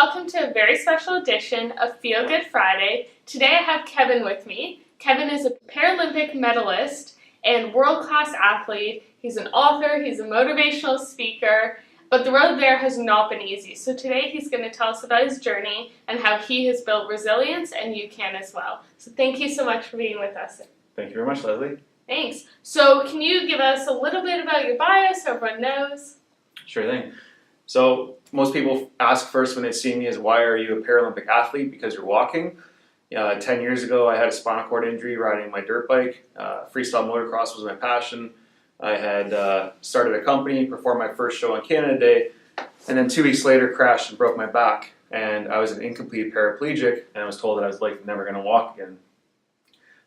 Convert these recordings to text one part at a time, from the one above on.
welcome to a very special edition of Feel Good Friday. Today I have Kevin with me. Kevin is a Paralympic medalist and world-class athlete. He's an author, he's a motivational speaker, but the road there has not been easy. So today he's going to tell us about his journey and how he has built resilience, and you can as well. So thank you so much for being with us. Thank you very much, Leslie. Thanks. So can you give us a little bit about your bio so everyone knows? Sure thing. So most people ask first when they see me is, why are you a Paralympic athlete? Because you're walking. 10 years ago, I had a spinal cord injury riding my dirt bike. Freestyle motocross was my passion. I had started a company, performed my first show on Canada Day, and then 2 weeks later crashed and broke my back. And I was an incomplete paraplegic, and I was told that I was never going to walk again.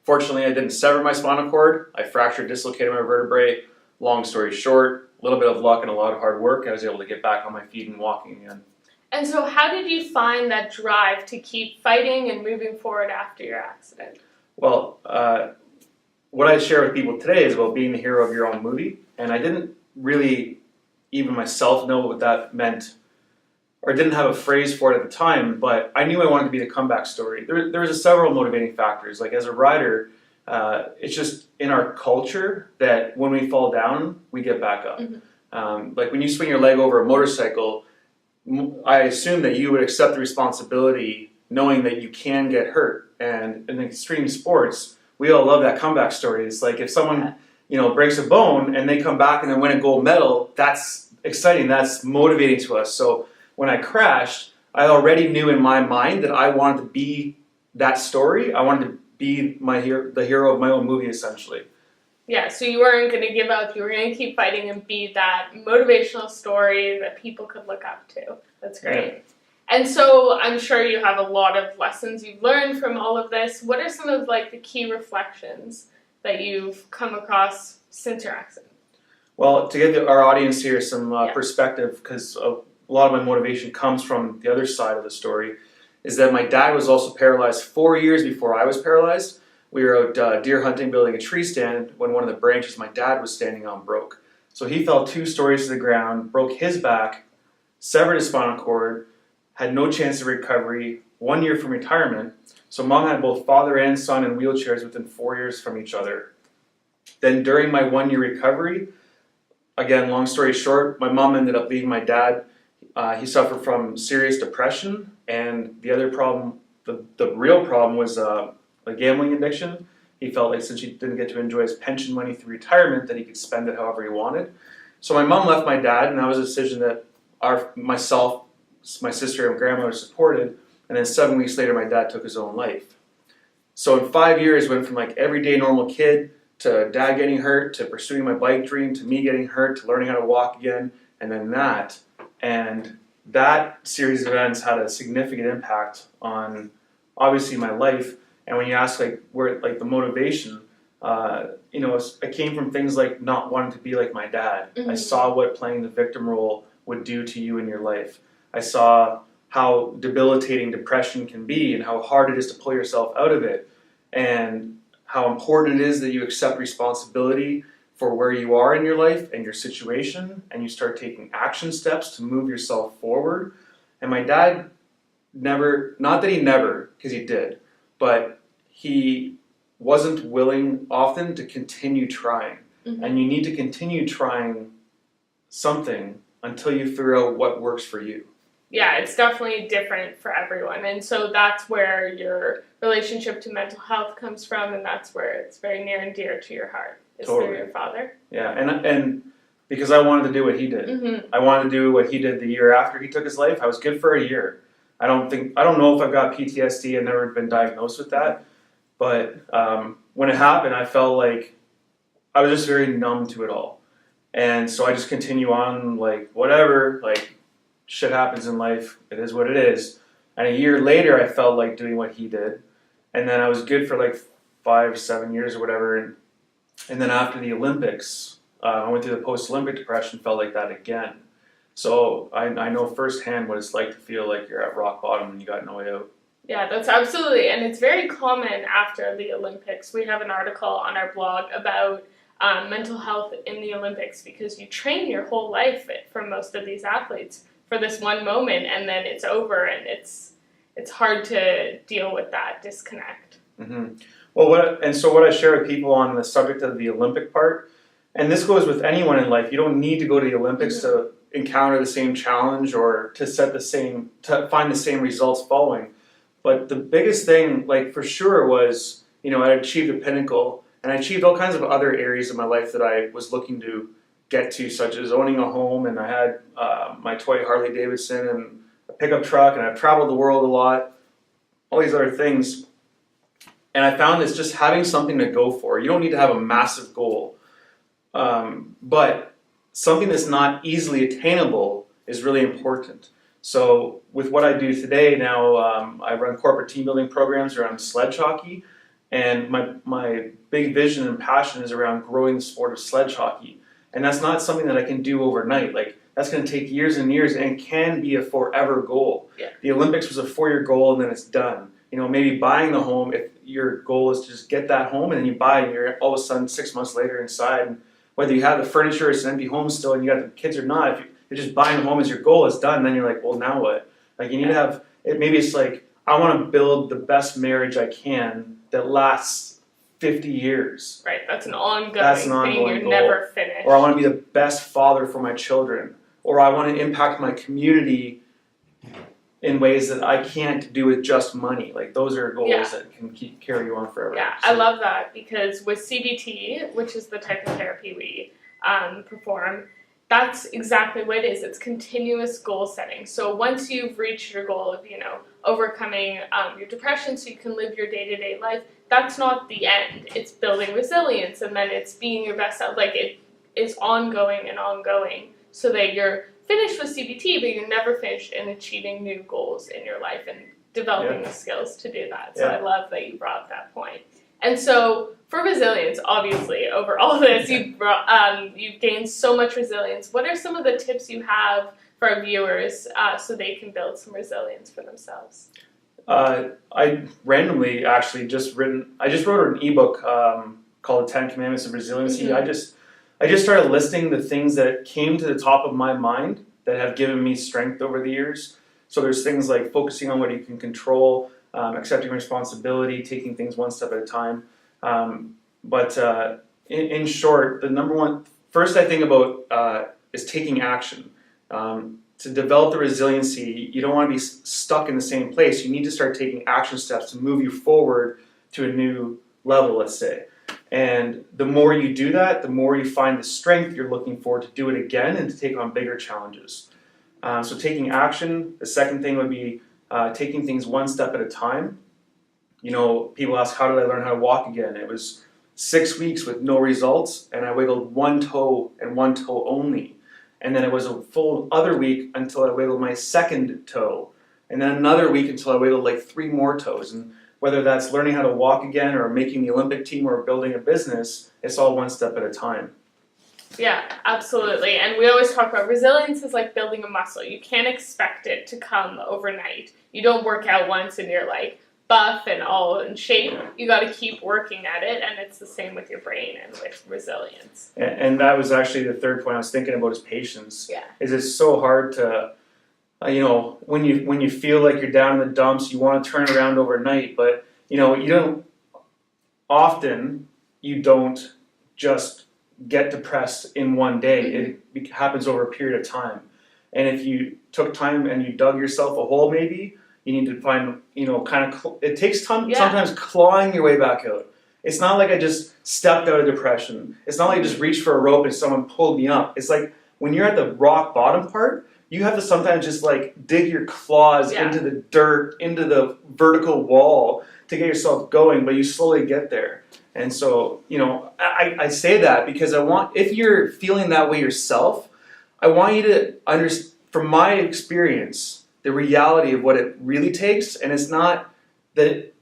Fortunately, I didn't sever my spinal cord. I fractured, dislocated my vertebrae. Long story short, a little bit of luck and a lot of hard work, I was able to get back on my feet and walking again. And so how did you find that drive to keep fighting and moving forward after your accident? Well, what I share with people today is about being the hero of your own movie, and I didn't really even myself know what that meant, or didn't have a phrase for it at the time, but I knew I wanted to be the comeback story. There was several motivating factors. Like, as a rider, it's just in our culture that when we fall down, we get back up. Mm-hmm. Like when you swing your leg over a motorcycle, I assume that you would accept the responsibility knowing that you can get hurt. And in extreme sports, we all love that comeback story. It's like if someone breaks a bone and they come back and then win a gold medal, that's exciting, that's motivating to us. So when I crashed, I already knew in my mind that I wanted to be that story. I wanted to be the hero of my own movie, essentially. Yeah, so you weren't going to give up. You were going to keep fighting and be that motivational story that people could look up to. That's great. Yeah. And so I'm sure you have a lot of lessons you've learned from all of this. What are some of the key reflections that you've come across since your accident? Well, to give our audience here some perspective, because a lot of my motivation comes from the other side of the story, is that my dad was also paralyzed 4 years before I was paralyzed. We were out deer hunting, building a tree stand, when one of the branches my dad was standing on broke. So he fell 2 stories to the ground, broke his back, severed his spinal cord, had no chance of recovery, 1 year from retirement. So Mom had both father and son in wheelchairs within 4 years from each other. Then during my 1 year recovery, again, long story short, my mom ended up leaving my dad. He suffered from serious depression, and the other problem, the real problem, was a gambling addiction. He felt like since he didn't get to enjoy his pension money through retirement, that he could spend it however he wanted. So my mom left my dad, and that was a decision that myself, my sister, and grandmother supported. And then 7 weeks later, my dad took his own life. So in 5 years, went from everyday normal kid to dad getting hurt, to pursuing my bike dream, to me getting hurt, to learning how to walk again, and then that. And that series of events had a significant impact on, obviously, my life. And when you ask where the motivation, it came from things like not wanting to be like my dad. Mm-hmm. I saw what playing the victim role would do to you in your life. I saw how debilitating depression can be and how hard it is to pull yourself out of it, and how important it is that you accept responsibility for where you are in your life and your situation, and you start taking action steps to move yourself forward. And my dad never, not that he never, because he did, but he wasn't willing often to continue trying. Mm-hmm. And you need to continue trying something until you figure out what works for you. Yeah, it's definitely different for everyone. And so that's where your relationship to mental health comes from, and that's where it's very near and dear to your heart. Is totally. Through your father. Yeah, and because I wanted to do what he did. Mm-hmm. I wanted to do what he did the year after he took his life. I was good for a year. I don't know if I've got PTSD. I've never been diagnosed with that. But when it happened, I felt like I was just very numb to it all. And so I just continue on, whatever, shit happens in life. It is what it is. And a year later, I felt like doing what he did. And then I was good for 5-7 years or whatever. And then after the Olympics, I went through the post-Olympic depression, felt like that again. So I know firsthand what it's like to feel like you're at rock bottom and you got no way out. Yeah, that's absolutely, and it's very common after the Olympics. We have an article on our blog about mental health in the Olympics, because you train your whole life for most of these athletes for this one moment, and then it's over, and it's hard to deal with that disconnect. Mm-hmm. Well, what I share with people on the subject of the Olympic part, and this goes with anyone in life. You don't need to go to the Olympics to encounter the same challenge or to find the same results following. But the biggest thing, like for sure, was I achieved a pinnacle, and I achieved all kinds of other areas of my life that I was looking to get to, such as owning a home, and I had my toy Harley Davidson and a pickup truck, and I've traveled the world a lot, all these other things. And I found it's just having something to go for. You don't need to have a massive goal. But something that's not easily attainable is really important. So with what I do today now, I run corporate team building programs around sledge hockey. And my big vision and passion is around growing the sport of sledge hockey. And that's not something that I can do overnight. Like, that's going to take years and years, and it can be a forever goal. Yeah. The Olympics was a 4-year goal, and then it's done. Maybe buying the home, if your goal is to just get that home, and then you buy it, and you're all of a sudden 6 months later inside, and whether you have the furniture, it's an empty home still, and you got the kids or not, if you're just buying a home as your goal, it's done, then you're like, well, now what? Like, you need to have, maybe it's like, I want to build the best marriage I can that lasts 50 years. Right, that's an ongoing thing, you're goal. Never finished. Or I want to be the best father for my children. Or I want to impact my community in ways that I can't do with just money. Like, those are goals that can carry you on forever. Yeah, So. I love that, because with CBT, which is the type of therapy we perform, that's exactly what it is. It's continuous goal setting. So once you've reached your goal of, overcoming your depression so you can live your day-to-day life, that's not the end. It's building resilience, and then it's being your best self. Like, it is ongoing and ongoing, so that you're finished with CBT, but you're never finished in achieving new goals in your life and developing the skills to do that. So I love that you brought up that point. And so for resilience, obviously, over all this, you've gained so much resilience. What are some of the tips you have for our viewers so they can build some resilience for themselves? I randomly actually just wrote an ebook called The 10 Commandments of Resiliency. Mm-hmm. I just started listing the things that came to the top of my mind that have given me strength over the years. So there's things like focusing on what you can control, accepting responsibility, taking things one step at a time. But in short, the number one, first I think about is taking action. To develop the resiliency, you don't want to be stuck in the same place. You need to start taking action steps to move you forward to a new level, let's say. And the more you do that, the more you find the strength you're looking for to do it again and to take on bigger challenges. So taking action. The second thing would be taking things one step at a time. People ask, how did I learn how to walk again? It was 6 weeks with no results, and I wiggled one toe and one toe only. And then it was a full other week until I wiggled my second toe. And then another week until I wiggled like 3 more toes. And whether that's learning how to walk again or making the Olympic team or building a business, it's all one step at a time. Yeah, absolutely. And we always talk about resilience is like building a muscle. You can't expect it to come overnight. You don't work out once and you're like buff and all in shape. You got to keep working at it, and it's the same with your brain and with resilience. And that was actually the third point I was thinking about is patience. Yeah. It's so hard to, when you feel like you're down in the dumps, you want to turn around overnight, but you don't just get depressed in one day. It happens over a period of time. And if you took time and you dug yourself a hole, maybe you need to find, it takes time, sometimes clawing your way back out. It's not like I just stepped out of depression. It's not like I just reached for a rope and someone pulled me up. It's like when you're at the rock bottom part, you have to sometimes just like dig your claws into the dirt, into the vertical wall to get yourself going, but you slowly get there. And so, I say that because if you're feeling that way yourself, I want you to understand, from my experience, the reality of what it really takes. And it's not that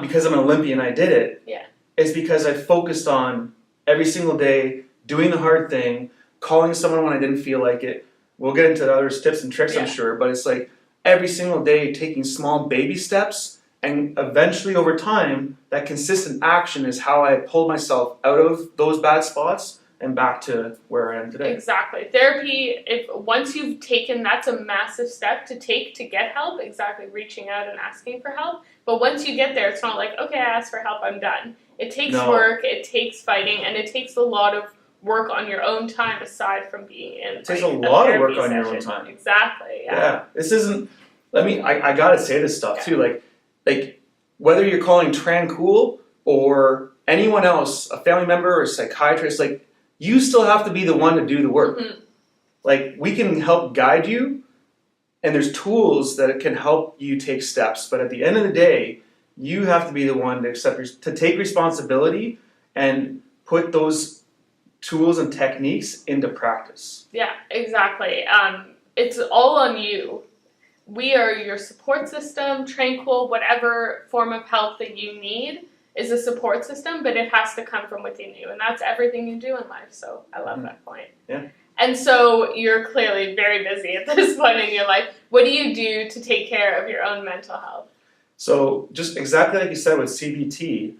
because I'm an Olympian, I did it. Yeah. It's because I focused on every single day, doing the hard thing, calling someone when I didn't feel like it. We'll get into other tips and tricks, I'm sure, but it's like every single day taking small baby steps, and eventually over time, that consistent action is how I pulled myself out of those bad spots and back to where I am today. Exactly. Therapy, once you've taken, that's a massive step to take to get help, exactly, reaching out and asking for help. But once you get there, it's not like, okay, I asked for help, I'm done. It takes work, it takes fighting, and it takes a lot of work on your own time aside from being in. It takes a lot of work on your own time. Exactly, yeah. This isn't, I gotta say this stuff too, like whether you're calling Tran cool or anyone else, a family member or a psychiatrist, like, you still have to be the one to do the work. Mm-hmm. Like, we can help guide you, and there's tools that can help you take steps, but at the end of the day, you have to be the one to take responsibility and put those tools and techniques into practice. Yeah, exactly. It's all on you. We are your support system. Tranquil, whatever form of help that you need, is a support system, but it has to come from within you, and that's everything you do in life. So I love that point. Yeah. And so you're clearly very busy at this point in your life. What do you do to take care of your own mental health? So just exactly like you said with CBT,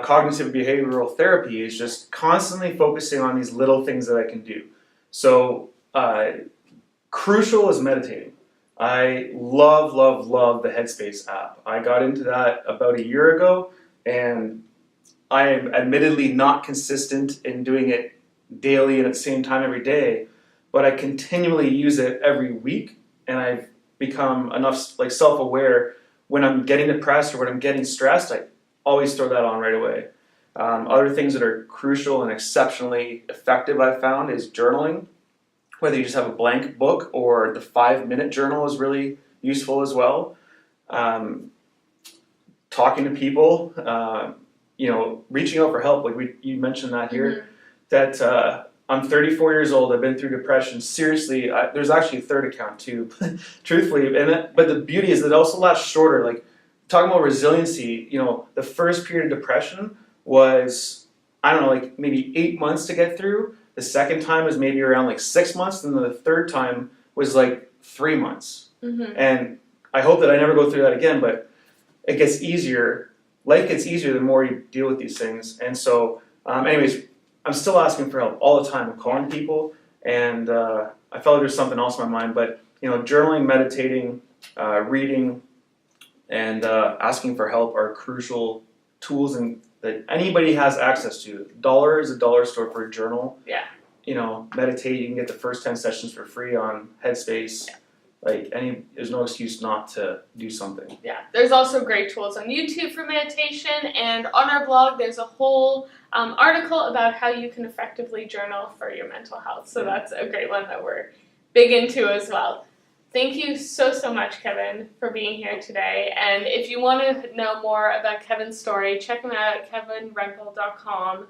cognitive behavioral therapy is just constantly focusing on these little things that I can do. So crucial is meditating. I love the Headspace app. I got into that about a year ago, and I am admittedly not consistent in doing it daily and at the same time every day, but I continually use it every week, and I've become enough self-aware when I'm getting depressed or when I'm getting stressed, I always throw that on right away. Other things that are crucial and exceptionally effective I've found is journaling. Whether you just have a blank book or the 5-minute journal is really useful as well. Talking to people, reaching out for help. Like you mentioned that here, that I'm 34 years old. I've been through depression. Seriously, there's actually a third account too, truthfully. But the beauty is that it also lasts shorter. Like, talking about resiliency, the first period of depression was, I don't know, like maybe 8 months to get through. The second time was maybe around like 6 months. And then the third time was like 3 months. Mm-hmm. And I hope that I never go through that again, but it gets easier. Life gets easier the more you deal with these things. And so, anyways, I'm still asking for help all the time. I'm calling people, and I felt like there's something else in my mind. But, journaling, meditating, reading, and asking for help are crucial tools that anybody has access to. $1 is a dollar store for a journal. Yeah. Meditate. You can get the first 10 sessions for free on Headspace. Yeah. There's no excuse not to do something. Yeah. There's also great tools on YouTube for meditation, and on our blog there's a whole article about how you can effectively journal for your mental health. So that's a great one that we're big into as well. Thank you so much, Kevin, for being here today. And if you want to know more about Kevin's story, check him out at kevinrempel.com.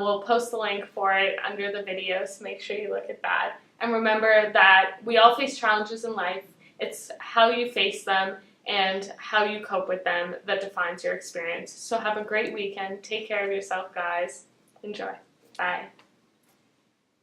We'll post the link for it under the video, so make sure you look at that. And remember that we all face challenges in life. It's how you face them and how you cope with them that defines your experience. So have a great weekend. Take care of yourself, guys. Enjoy. Bye.